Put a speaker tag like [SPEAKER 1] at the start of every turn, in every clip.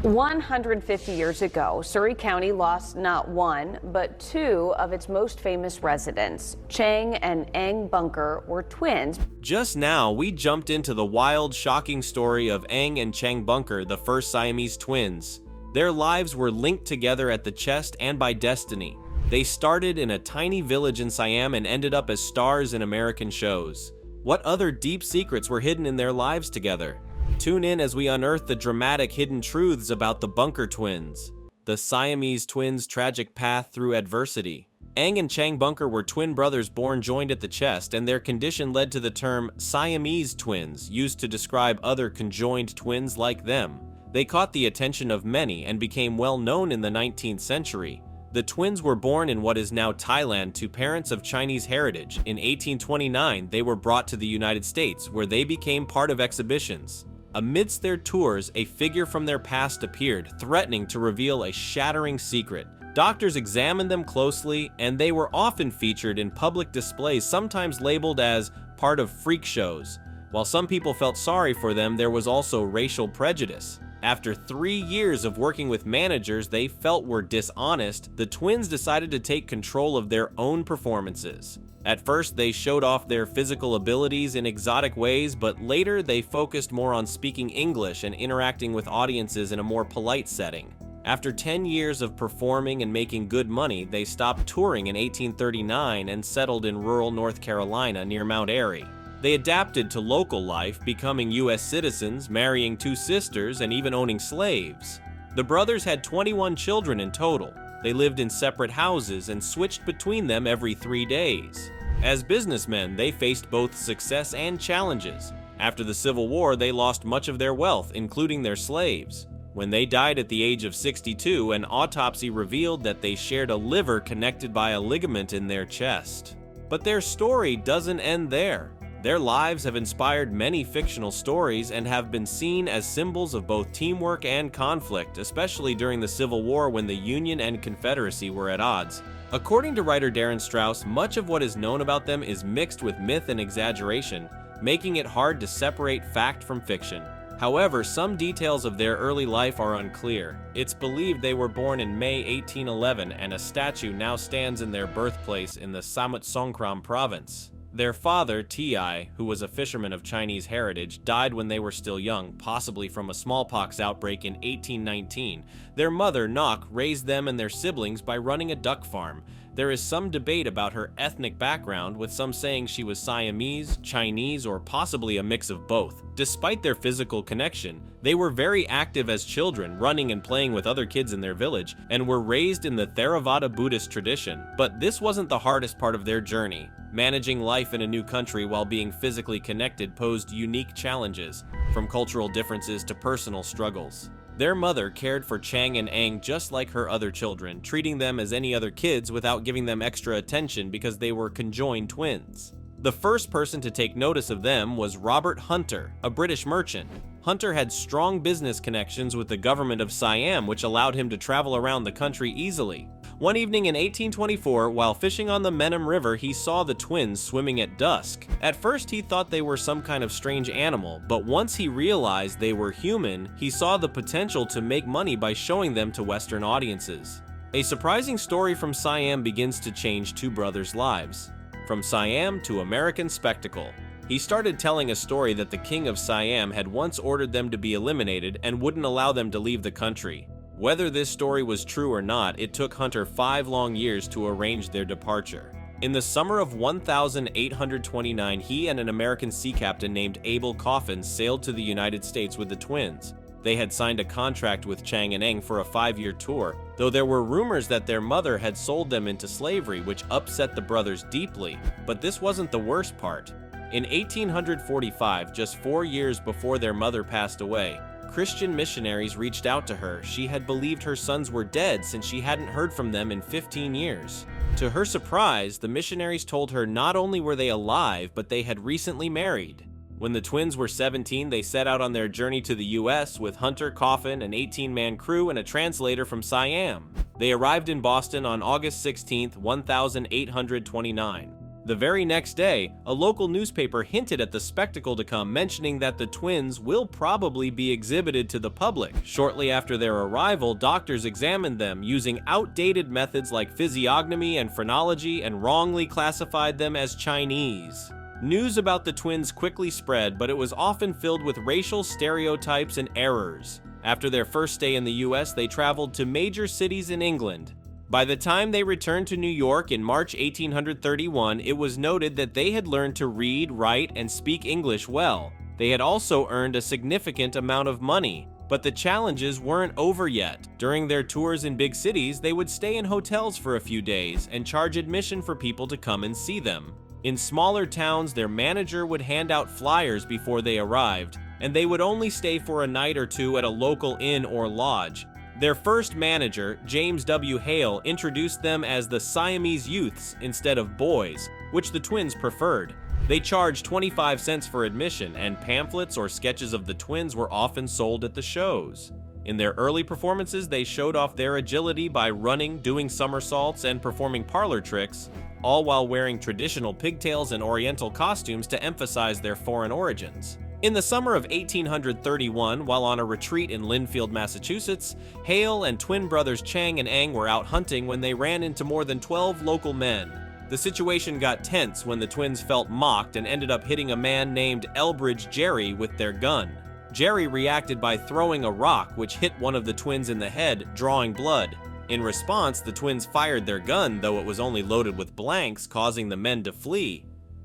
[SPEAKER 1] 150 years ago, Surrey County lost not one, but two of its most famous residents. Chang and Eng Bunker were twins.
[SPEAKER 2] Just now, we jumped into the wild, shocking story of Eng and Chang Bunker, the first Siamese twins. Their lives were linked together at the chest and by destiny. They started in a tiny village in Siam and ended up as stars in American shows. What other deep secrets were hidden in their lives together? Tune in as we unearth the dramatic hidden truths about the Bunker twins, the Siamese twins' tragic path through adversity. Eng and Chang Bunker were twin brothers born joined at the chest, and their condition led to the term Siamese twins, used to describe other conjoined twins like them. They caught the attention of many and became well known in the 19th century. The twins were born in what is now Thailand to parents of Chinese heritage. In 1829, they were brought to the United States, where they became part of exhibitions. Amidst their tours, a figure from their past appeared, threatening to reveal a shattering secret. Doctors examined them closely, and they were often featured in public displays, sometimes labeled as part of freak shows. While some people felt sorry for them, there was also racial prejudice. After 3 years of working with managers they felt were dishonest, the twins decided to take control of their own performances. At first, they showed off their physical abilities in exotic ways, but later they focused more on speaking English and interacting with audiences in a more polite setting. After 10 years of performing and making good money, they stopped touring in 1839 and settled in rural North Carolina near Mount Airy. They adapted to local life, becoming U.S. citizens, marrying 2 sisters, and even owning slaves. The brothers had 21 children in total. They lived in separate houses and switched between them every 3 days. As businessmen, they faced both success and challenges. After the Civil War, they lost much of their wealth, including their slaves. When they died at the age of 62, an autopsy revealed that they shared a liver connected by a ligament in their chest. But their story doesn't end there. Their lives have inspired many fictional stories and have been seen as symbols of both teamwork and conflict, especially during the Civil War when the Union and Confederacy were at odds. According to writer Darren Strauss, much of what is known about them is mixed with myth and exaggeration, making it hard to separate fact from fiction. However, some details of their early life are unclear. It's believed they were born in May 1811, and a statue now stands in their birthplace in the Samut Songkhram province. Their father, Ti, who was a fisherman of Chinese heritage, died when they were still young, possibly from a smallpox outbreak in 1819. Their mother, Nok, raised them and their siblings by running a duck farm. There is some debate about her ethnic background, with some saying she was Siamese, Chinese, or possibly a mix of both. Despite their physical connection, they were very active as children, running and playing with other kids in their village, and were raised in the Theravada Buddhist tradition. But this wasn't the hardest part of their journey. Managing life in a new country while being physically connected posed unique challenges, from cultural differences to personal struggles. Their mother cared for Chang and Eng just like her other children, treating them as any other kids without giving them extra attention because they were conjoined twins. The first person to take notice of them was Robert Hunter, a British merchant. Hunter had strong business connections with the government of Siam, which allowed him to travel around the country easily. One evening in 1824, while fishing on the Menem River, he saw the twins swimming at dusk. At first, he thought they were some kind of strange animal, but once he realized they were human, he saw the potential to make money by showing them to Western audiences. A surprising story from Siam begins to change two brothers' lives. From Siam to American spectacle. He started telling a story that the king of Siam had once ordered them to be eliminated and wouldn't allow them to leave the country. Whether this story was true or not, it took Hunter 5 long years to arrange their departure. In the summer of 1829, he and an American sea captain named Abel Coffin sailed to the United States with the twins. They had signed a contract with Chang and Eng for a 5-year tour, though there were rumors that their mother had sold them into slavery, which upset the brothers deeply. But this wasn't the worst part. In 1845, just 4 years before their mother passed away, Christian missionaries reached out to her. She had believed her sons were dead since she hadn't heard from them in 15 years. To her surprise, the missionaries told her not only were they alive, but they had recently married. When the twins were 17, they set out on their journey to the US with Hunter, Coffin, an 18-man crew, and a translator from Siam. They arrived in Boston on August 16, 1829. The very next day, a local newspaper hinted at the spectacle to come, mentioning that the twins will probably be exhibited to the public. Shortly after their arrival, doctors examined them using outdated methods like physiognomy and phrenology and wrongly classified them as Chinese. News about the twins quickly spread, but it was often filled with racial stereotypes and errors. After their first stay in the US, they traveled to major cities in England. By the time they returned to New York in March 1831, it was noted that they had learned to read, write, and speak English well. They had also earned a significant amount of money. But the challenges weren't over yet. During their tours in big cities, they would stay in hotels for a few days and charge admission for people to come and see them. In smaller towns, their manager would hand out flyers before they arrived, and they would only stay for a night or two at a local inn or lodge. Their first manager, James W. Hale, introduced them as the Siamese youths instead of boys, which the twins preferred. They charged 25 cents for admission, and pamphlets or sketches of the twins were often sold at the shows. In their early performances, they showed off their agility by running, doing somersaults, and performing parlor tricks, all while wearing traditional pigtails and oriental costumes to emphasize their foreign origins. In the summer of 1831, while on a retreat in Lynnfield, Massachusetts, Hale and twin brothers Chang and Eng were out hunting when they ran into more than 12 local men. The situation got tense when the twins felt mocked and ended up hitting a man named Elbridge Gerry with their gun. Gerry reacted by throwing a rock which hit one of the twins in the head, drawing blood. In response, the twins fired their gun, though it was only loaded with blanks, causing the men to flee.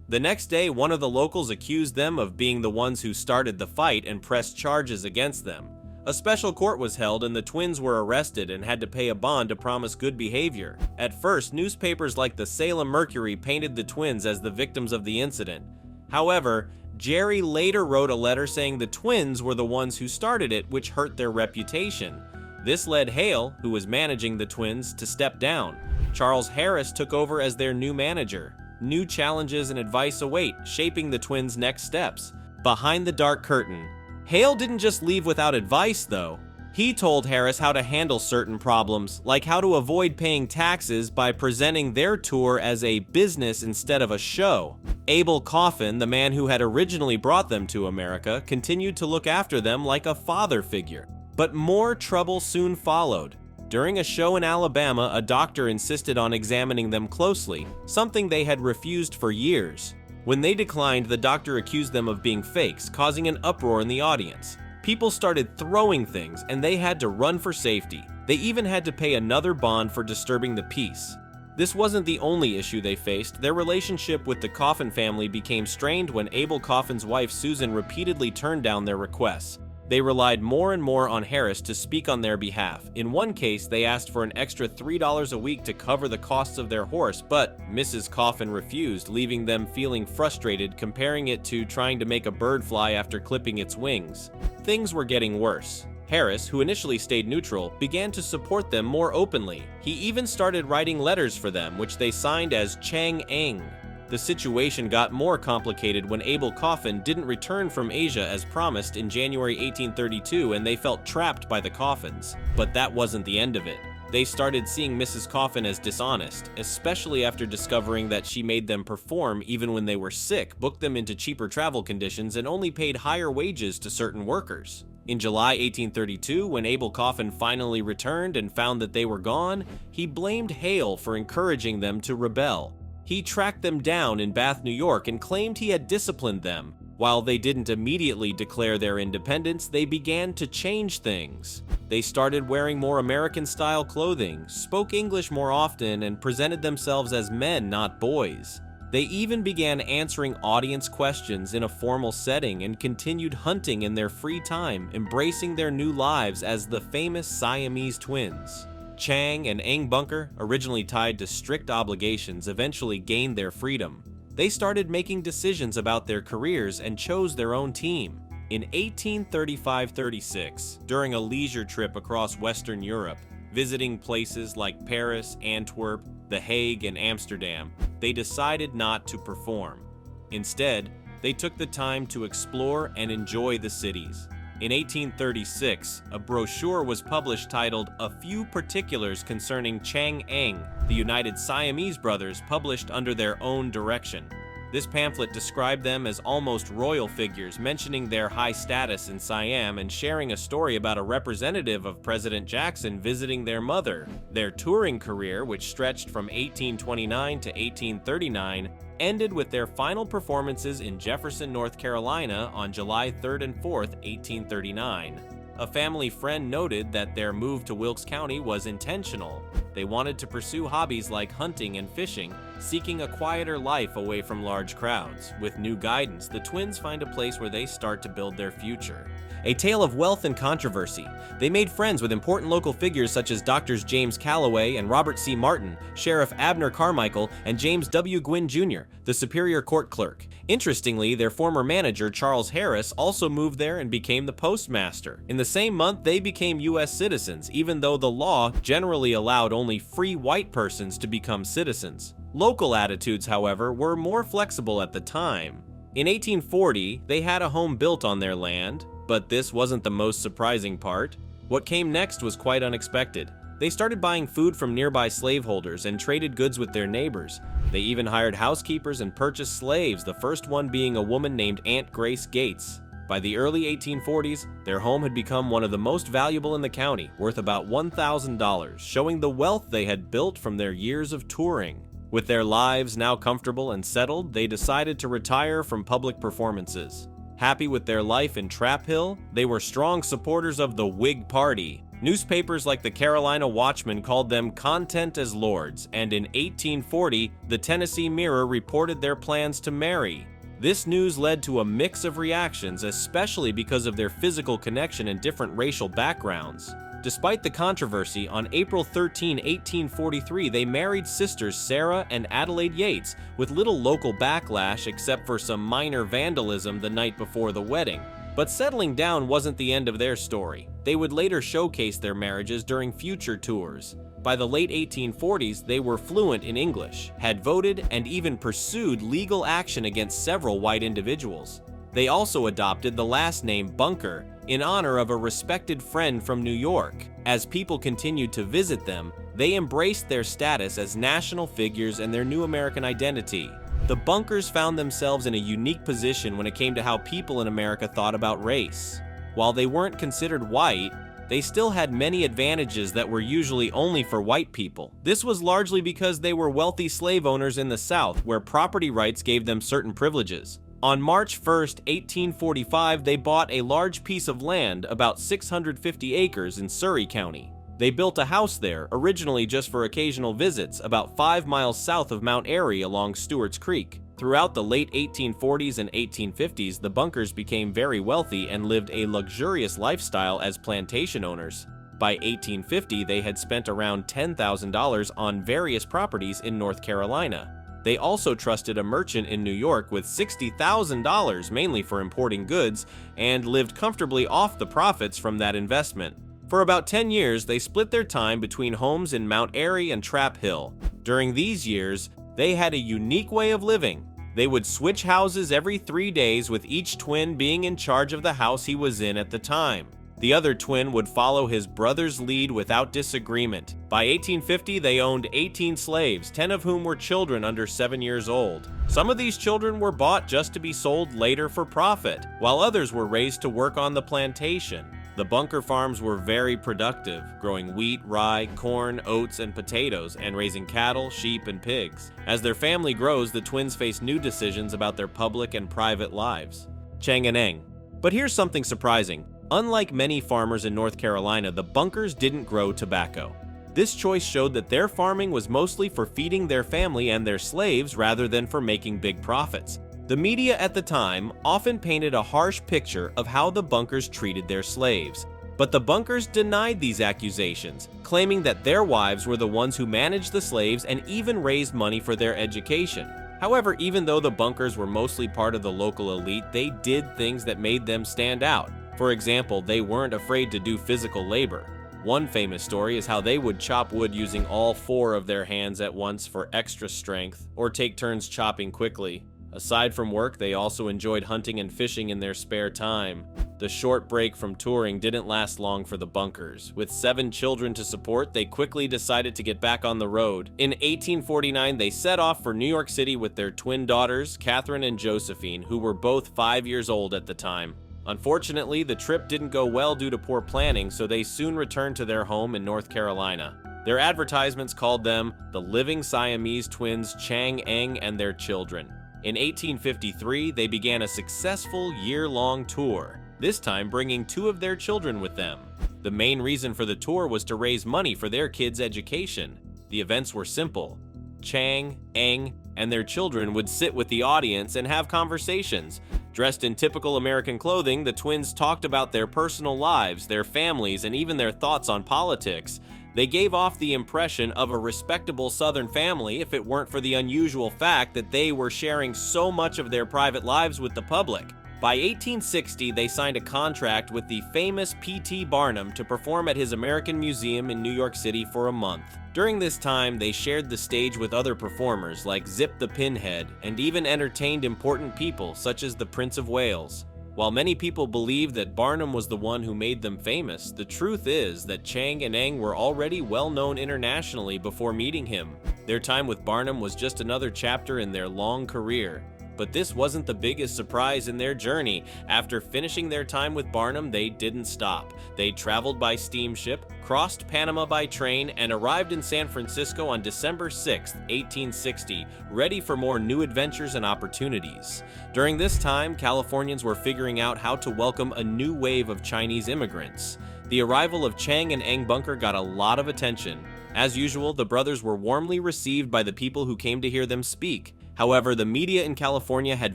[SPEAKER 2] The next day, one of the locals accused them of being the ones who started the fight and pressed charges against them. A special court was held and the twins were arrested and had to pay a bond to promise good behavior. At first, newspapers like the Salem Mercury painted the twins as the victims of the incident. However, Gerry later wrote a letter saying the twins were the ones who started it, which hurt their reputation. This led Hale, who was managing the twins, to step down. Charles Harris took over as their new manager. New challenges and advice await, shaping the twins' next steps. Behind the dark curtain, Hale didn't just leave without advice, though. He told Harris how to handle certain problems, like how to avoid paying taxes by presenting their tour as a business instead of a show. Abel Coffin, the man who had originally brought them to America, continued to look after them like a father figure. But more trouble soon followed. During a show in Alabama, a doctor insisted on examining them closely, something they had refused for years. When they declined, the doctor accused them of being fakes, causing an uproar in the audience. People started throwing things, and they had to run for safety. They even had to pay another bond for disturbing the peace. This wasn't the only issue they faced. Their relationship with the Coffin family became strained when Abel Coffin's wife Susan repeatedly turned down their requests. They relied more and more on Harris to speak on their behalf. In one case, they asked for an extra $3 a week to cover the costs of their horse, but Mrs. Coffin refused, leaving them feeling frustrated, comparing it to trying to make a bird fly after clipping its wings. Things were getting worse. Harris, who initially stayed neutral, began to support them more openly. He even started writing letters for them, which they signed as Chang and Eng. The situation got more complicated when Abel Coffin didn't return from Asia as promised in January 1832, and they felt trapped by the Coffins. But that wasn't the end of it. They started seeing Mrs. Coffin as dishonest, especially after discovering that she made them perform even when they were sick, booked them into cheaper travel conditions, and only paid higher wages to certain workers. In July 1832, when Abel Coffin finally returned and found that they were gone, he blamed Hale for encouraging them to rebel. He tracked them down in Bath, New York, and claimed he had disciplined them. While they didn't immediately declare their independence, they began to change things. They started wearing more American-style clothing, spoke English more often, and presented themselves as men, not boys. They even began answering audience questions in a formal setting and continued hunting in their free time, embracing their new lives as the famous Siamese twins. Chang and Eng Bunker, originally tied to strict obligations, eventually gained their freedom. They started making decisions about their careers and chose their own team. In 1835-36, during a leisure trip across Western Europe, visiting places like Paris, Antwerp, The Hague, and Amsterdam, they decided not to perform. Instead, they took the time to explore and enjoy the cities. In 1836, a brochure was published titled A Few Particulars Concerning Chang Eng, the United Siamese brothers, published under their own direction. This pamphlet described them as almost royal figures, mentioning their high status in Siam and sharing a story about a representative of President Jackson visiting their mother. Their touring career, which stretched from 1829 to 1839, ended with their final performances in Jefferson, North Carolina on July 3rd and 4th, 1839. A family friend noted that their move to Wilkes County was intentional. They wanted to pursue hobbies like hunting and fishing, seeking a quieter life away from large crowds. With new guidance, the twins find a place where they start to build their future. A tale of wealth and controversy. They made friends with important local figures such as Doctors James Calloway and Robert C. Martin, Sheriff Abner Carmichael, and James W. Gwynn Jr., the Superior Court Clerk. Interestingly, their former manager, Charles Harris, also moved there and became the postmaster. In the same month, they became U.S. citizens, even though the law generally allowed only free white persons to become citizens. Local attitudes, however, were more flexible at the time. In 1840, they had a home built on their land, but this wasn't the most surprising part. What came next was quite unexpected. They started buying food from nearby slaveholders and traded goods with their neighbors. They even hired housekeepers and purchased slaves, the first one being a woman named Aunt Grace Gates. By the early 1840s, their home had become one of the most valuable in the county, worth about $1,000, showing the wealth they had built from their years of touring. With their lives now comfortable and settled, they decided to retire from public performances. Happy with their life in Trap Hill, they were strong supporters of the Whig Party. Newspapers like the Carolina Watchman called them content as lords, and in 1840, the Tennessee Mirror reported their plans to marry. This news led to a mix of reactions, especially because of their physical connection and different racial backgrounds. Despite the controversy, on April 13, 1843, they married sisters Sarah and Adelaide Yates, with little local backlash except for some minor vandalism the night before the wedding. But settling down wasn't the end of their story. They would later showcase their marriages during future tours. By the late 1840s, they were fluent in English, had voted, and even pursued legal action against several white individuals. They also adopted the last name Bunker in honor of a respected friend from New York. As people continued to visit them, they embraced their status as national figures and their new American identity. The Bunkers found themselves in a unique position when it came to how people in America thought about race. While they weren't considered white, they still had many advantages that were usually only for white people. This was largely because they were wealthy slave owners in the South, where property rights gave them certain privileges. On March 1, 1845, they bought a large piece of land, about 650 acres in Surry County. They built a house there, originally just for occasional visits, about 5 miles south of Mount Airy along Stewart's Creek. Throughout the late 1840s and 1850s, the Bunkers became very wealthy and lived a luxurious lifestyle as plantation owners. By 1850, they had spent around $10,000 on various properties in North Carolina. They also trusted a merchant in New York with $60,000, mainly for importing goods, and lived comfortably off the profits from that investment. For about 10 years, they split their time between homes in Mount Airy and Trap Hill. During these years, they had a unique way of living. They would switch houses every 3 days, with each twin being in charge of the house he was in at the time. The other twin would follow his brother's lead without disagreement. By 1850, they owned 18 slaves, 10 of whom were children under 7 years old. Some of these children were bought just to be sold later for profit, while others were raised to work on the plantation. The Bunker farms were very productive, growing wheat, rye, corn, oats, and potatoes, and raising cattle, sheep, and pigs. As their family grows, the twins face new decisions about their public and private lives. Chang and Eng. But here's something surprising. Unlike many farmers in North Carolina, the Bunkers didn't grow tobacco. This choice showed that their farming was mostly for feeding their family and their slaves rather than for making big profits. The media at the time often painted a harsh picture of how the Bunkers treated their slaves. But the Bunkers denied these accusations, claiming that their wives were the ones who managed the slaves and even raised money for their education. However, even though the Bunkers were mostly part of the local elite, they did things that made them stand out. For example, they weren't afraid to do physical labor. One famous story is how they would chop wood using all 4 of their hands at once for extra strength, or take turns chopping quickly. Aside from work, they also enjoyed hunting and fishing in their spare time. The short break from touring didn't last long for the Bunkers. With 7 children to support, they quickly decided to get back on the road. In 1849, they set off for New York City with their twin daughters, Catherine and Josephine, who were both 5 years old at the time. Unfortunately, the trip didn't go well due to poor planning, so they soon returned to their home in North Carolina. Their advertisements called them the living Siamese twins Chang, Eng, and their children. In 1853, they began a successful year-long tour, this time bringing 2 of their children with them. The main reason for the tour was to raise money for their kids' education. The events were simple. Chang, Eng, and their children would sit with the audience and have conversations. Dressed in typical American clothing, the twins talked about their personal lives, their families, and even their thoughts on politics. They gave off the impression of a respectable Southern family if it weren't for the unusual fact that they were sharing so much of their private lives with the public. By 1860, they signed a contract with the famous P.T. Barnum to perform at his American Museum in New York City for a month. During this time, they shared the stage with other performers like Zip the Pinhead, and even entertained important people such as the Prince of Wales. While many people believe that Barnum was the one who made them famous, the truth is that Chang and Eng were already well known internationally before meeting him. Their time with Barnum was just another chapter in their long career. But this wasn't the biggest surprise in their journey. After finishing their time with Barnum, they didn't stop. They traveled by steamship, crossed Panama by train, and arrived in San Francisco on December 6, 1860, ready for more new adventures and opportunities. During this time, Californians were figuring out how to welcome a new wave of Chinese immigrants. The arrival of Chang and Eng Bunker got a lot of attention. As usual, the brothers were warmly received by the people who came to hear them speak. However, the media in California had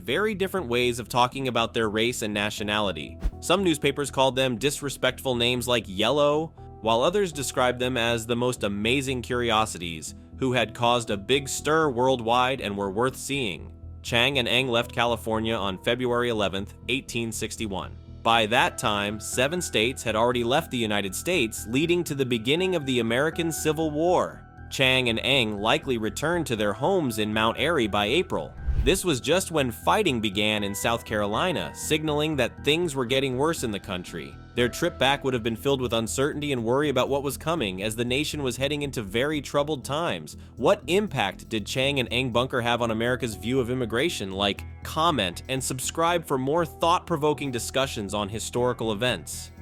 [SPEAKER 2] very different ways of talking about their race and nationality. Some newspapers called them disrespectful names like Yellow, while others described them as the most amazing curiosities, who had caused a big stir worldwide and were worth seeing. Chang and Eng left California on February 11, 1861. By that time, 7 states had already left the United States, leading to the beginning of the American Civil War. Chang and Eng likely returned to their homes in Mount Airy by April. This was just when fighting began in South Carolina, signaling that things were getting worse in the country. Their trip back would have been filled with uncertainty and worry about what was coming, as the nation was heading into very troubled times. What impact did Chang and Eng Bunker have on America's view of immigration? Like, comment, and subscribe for more thought-provoking discussions on historical events.